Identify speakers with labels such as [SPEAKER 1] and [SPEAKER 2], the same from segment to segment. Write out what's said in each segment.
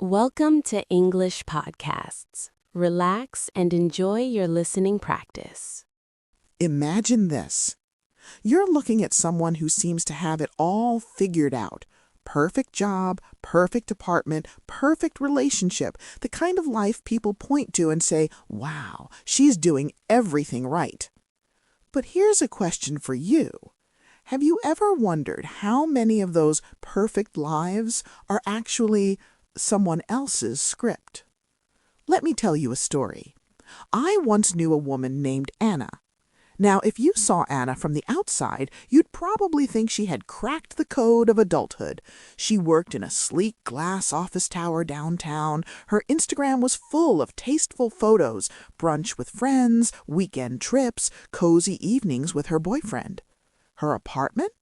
[SPEAKER 1] Welcome to English Podcasts. Relax and enjoy your listening practice.
[SPEAKER 2] Imagine this. You're looking at someone who seems to have it all figured out. Perfect job, perfect apartment, perfect relationship, the kind of life people point to and say, wow, she's doing everything right. But here's a question for you. Have you ever wondered how many of those perfect lives are actually someone else's script? Let me tell you a story. I once knew a woman named Anna. Now, if you saw Anna from the outside, you'd probably think she had cracked the code of adulthood. She worked in a sleek glass office tower downtown. Her Instagram was full of tasteful photos, brunch with friends, weekend trips, cozy evenings with her boyfriend. Her apartment?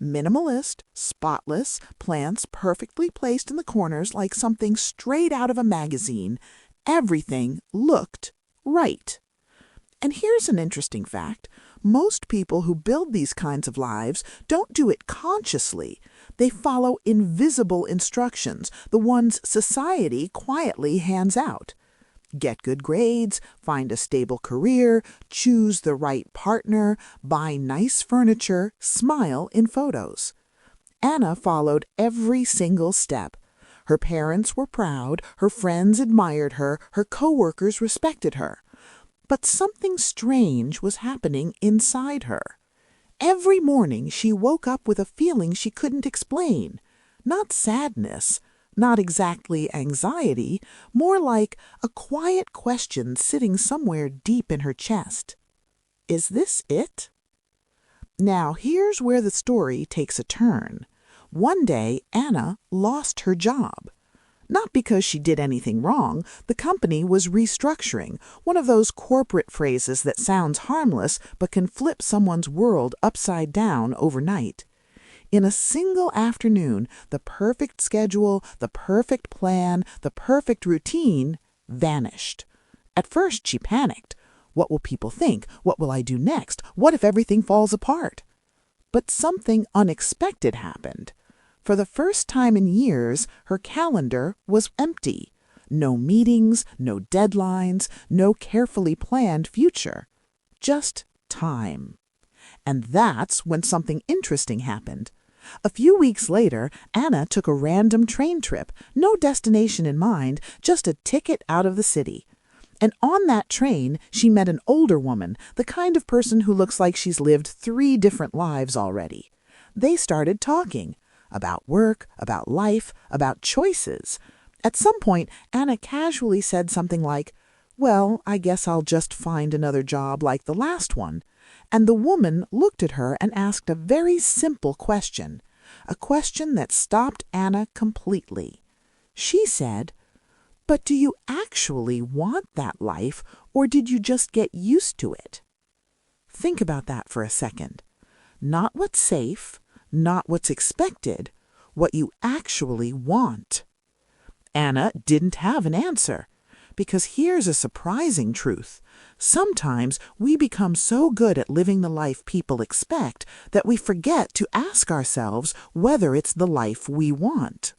[SPEAKER 2] Minimalist, spotless, plants perfectly placed in the corners like something straight out of a magazine. Everything looked right. And here's an interesting fact. Most people who build these kinds of lives don't do it consciously. They follow invisible instructions, the ones society quietly hands out. Get good grades, find a stable career, choose the right partner, buy nice furniture, smile in photos. Anna followed every single step. Her parents were proud, her friends admired her, her coworkers respected her. But something strange was happening inside her. Every morning she woke up with a feeling she couldn't explain. Not sadness, not exactly anxiety, more like a quiet question sitting somewhere deep in her chest. Is this it? Now, here's where the story takes a turn. One day, Anna lost her job. Not because she did anything wrong. The company was restructuring, one of those corporate phrases that sounds harmless but can flip someone's world upside down overnight. In a single afternoon, the perfect schedule, the perfect plan, the perfect routine vanished. At first, she panicked. What will people think? What will I do next? What if everything falls apart? But something unexpected happened. For the first time in years, her calendar was empty. No meetings, no deadlines, no carefully planned future. Just time. And that's when something interesting happened. A few weeks later, Anna took a random train trip, no destination in mind, just a ticket out of the city. And on that train, she met an older woman, the kind of person who looks like she's lived 3 different lives already. They started talking about work, about life, about choices. At some point, Anna casually said something like, "Well, I guess I'll just find another job like the last one." And the woman looked at her and asked a very simple question, a question that stopped Anna completely. She said, "But do you actually want that life, or did you just get used to it?" Think about that for a second. Not what's safe, not what's expected, what you actually want. Anna didn't have an answer, because here's a surprising truth. Sometimes we become so good at living the life people expect that we forget to ask ourselves whether it's the life we want.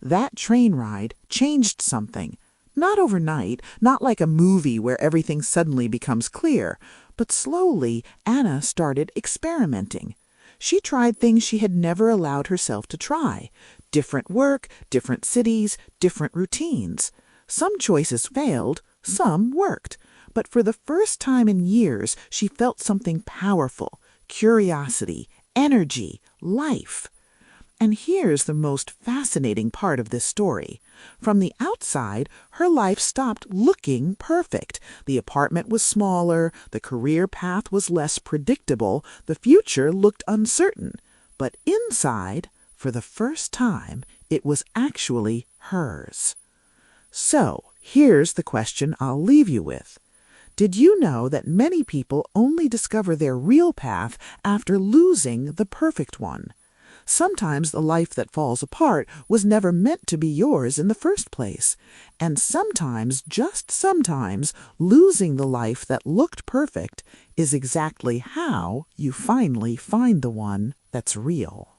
[SPEAKER 2] That train ride changed something. Not overnight, not like a movie where everything suddenly becomes clear, but slowly Anna started experimenting. She tried things she had never allowed herself to try. Different work, different cities, different routines. Some choices failed, some worked. But for the first time in years, she felt something powerful, curiosity, energy, life. And here's the most fascinating part of this story. From the outside, her life stopped looking perfect. The apartment was smaller, the career path was less predictable, the future looked uncertain. But inside, for the first time, it was actually hers. So, here's the question I'll leave you with. Did you know that many people only discover their real path after losing the perfect one? Sometimes the life that falls apart was never meant to be yours in the first place. And sometimes, just sometimes, losing the life that looked perfect is exactly how you finally find the one that's real.